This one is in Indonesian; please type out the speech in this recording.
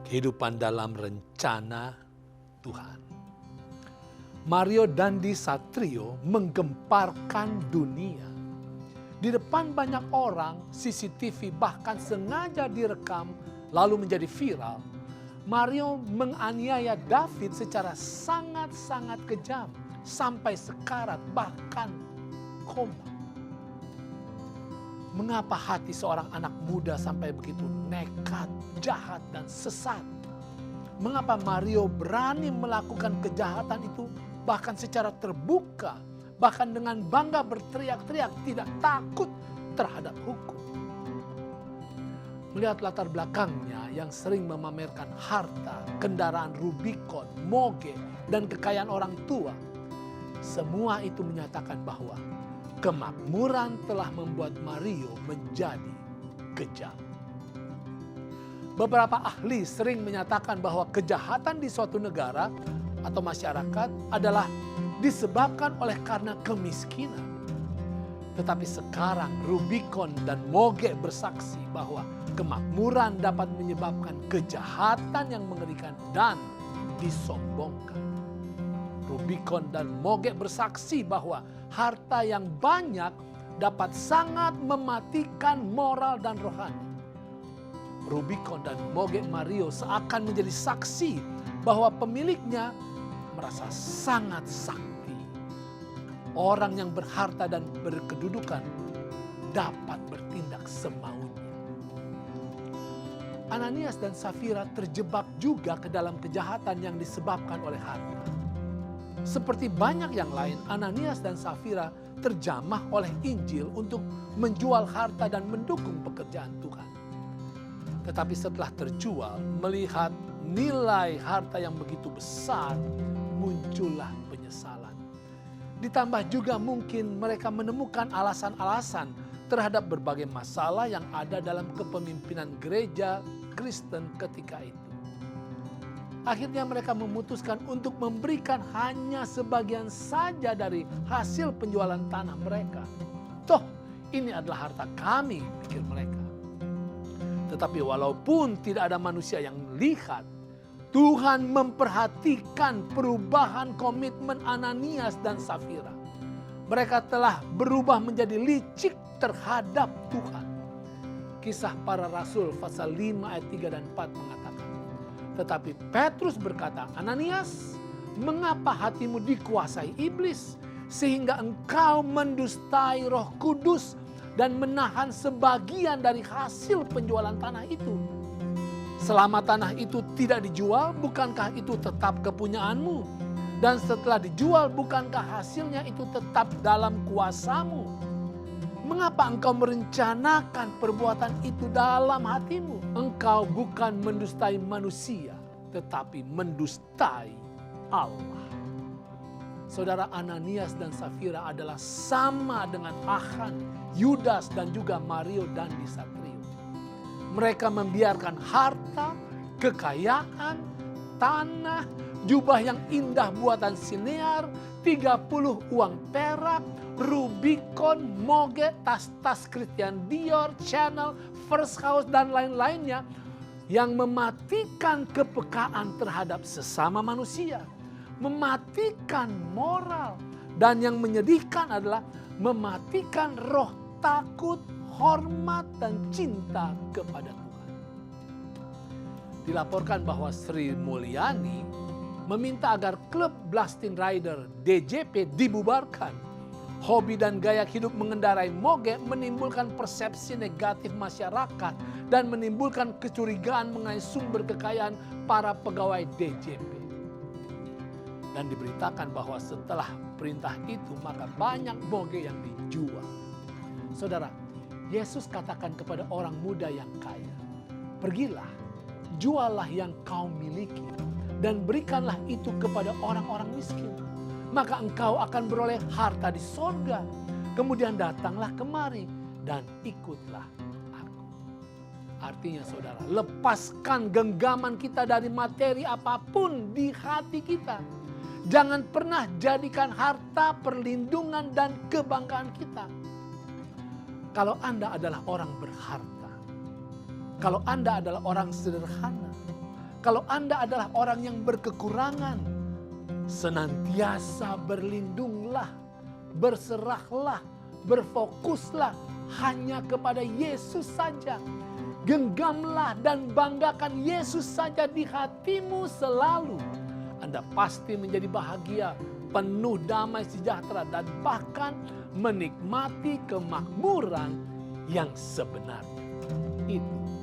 Kehidupan dalam rencana Tuhan. Mario Dandi Satrio menggemparkan dunia. Di depan banyak orang, CCTV bahkan sengaja direkam lalu menjadi viral. Mario menganiaya David secara sangat-sangat kejam sampai sekarat bahkan koma. Mengapa hati seorang anak muda sampai begitu nekat, jahat, dan sesat? Mengapa Mario berani melakukan kejahatan itu bahkan secara terbuka, bahkan dengan bangga berteriak-teriak, tidak takut terhadap hukum? Melihat latar belakangnya yang sering memamerkan harta, kendaraan Rubicon, moge, dan kekayaan orang tua, semua itu menyatakan bahwa kemakmuran telah membuat Mario menjadi kejam. Beberapa ahli sering menyatakan bahwa kejahatan di suatu negara atau masyarakat adalah disebabkan oleh karena kemiskinan. Tetapi sekarang Rubicon dan moge bersaksi bahwa kemakmuran dapat menyebabkan kejahatan yang mengerikan dan disombongkan. Rubicon dan moge bersaksi bahwa harta yang banyak dapat sangat mematikan moral dan rohani. Rubicon dan moge Mario seakan menjadi saksi bahwa pemiliknya merasa sangat sakti. Orang yang berharta dan berkedudukan dapat bertindak semaunya. Ananias dan Safira terjebak juga ke dalam kejahatan yang disebabkan oleh harta. Seperti banyak yang lain, Ananias dan Safira terjamah oleh Injil untuk menjual harta dan mendukung pekerjaan Tuhan. Tetapi setelah terjual, melihat nilai harta yang begitu besar, muncullah penyesalan. Ditambah juga mungkin mereka menemukan alasan-alasan terhadap berbagai masalah yang ada dalam kepemimpinan gereja Kristen ketika itu. Akhirnya mereka memutuskan untuk memberikan hanya sebagian saja dari hasil penjualan tanah mereka. Toh ini adalah harta kami, pikir mereka. Tetapi walaupun tidak ada manusia yang lihat, Tuhan memperhatikan perubahan komitmen Ananias dan Safira. Mereka telah berubah menjadi licik terhadap Tuhan. Kisah para Rasul pasal 5 ayat 3 dan 4 mengatakan, tetapi Petrus berkata, Ananias, mengapa hatimu dikuasai iblis sehingga engkau mendustai Roh Kudus dan menahan sebagian dari hasil penjualan tanah itu? Selama tanah itu tidak dijual, bukankah itu tetap kepunyaanmu? Dan setelah dijual, bukankah hasilnya itu tetap dalam kuasamu? Mengapa engkau merencanakan perbuatan itu dalam hatimu? Engkau bukan mendustai manusia, tetapi mendustai Allah. Saudara, Ananias dan Safira adalah sama dengan Achan, Yudas, dan juga Mario Dandi Satrio. Mereka membiarkan harta, kekayaan, tanah, jubah yang indah buatan Sinear, 30 uang perak, Rubicon, moge, tas-tas Christian Dior, Chanel, First House, dan lain-lainnya yang mematikan kepekaan terhadap sesama manusia, mematikan moral, dan yang menyedihkan adalah mematikan roh takut, hormat, dan cinta kepada Tuhan. Dilaporkan bahwa Sri Mulyani meminta agar klub Blasting Rider DJP dibubarkan. Hobi dan gaya hidup mengendarai moge menimbulkan persepsi negatif masyarakat dan menimbulkan kecurigaan mengenai sumber kekayaan para pegawai DJP. Dan diberitakan bahwa setelah perintah itu maka banyak moge yang dijual. Saudara, Yesus katakan kepada orang muda yang kaya, pergilah, juallah yang kau miliki dan berikanlah itu kepada orang-orang miskin. Maka engkau akan beroleh harta di sorga. Kemudian datanglah kemari dan ikutlah aku. Artinya saudara, lepaskan genggaman kita dari materi apapun di hati kita. Jangan pernah jadikan harta perlindungan dan kebanggaan kita. Kalau Anda adalah orang berharta, kalau Anda adalah orang sederhana, Kalau Anda adalah orang yang berkekurangan, senantiasa berlindunglah, berserahlah, berfokuslah hanya kepada Yesus saja. Genggamlah dan banggakan Yesus saja di hatimu selalu. Anda pasti menjadi bahagia, penuh damai sejahtera, dan bahkan menikmati kemakmuran yang sebenarnya. Itu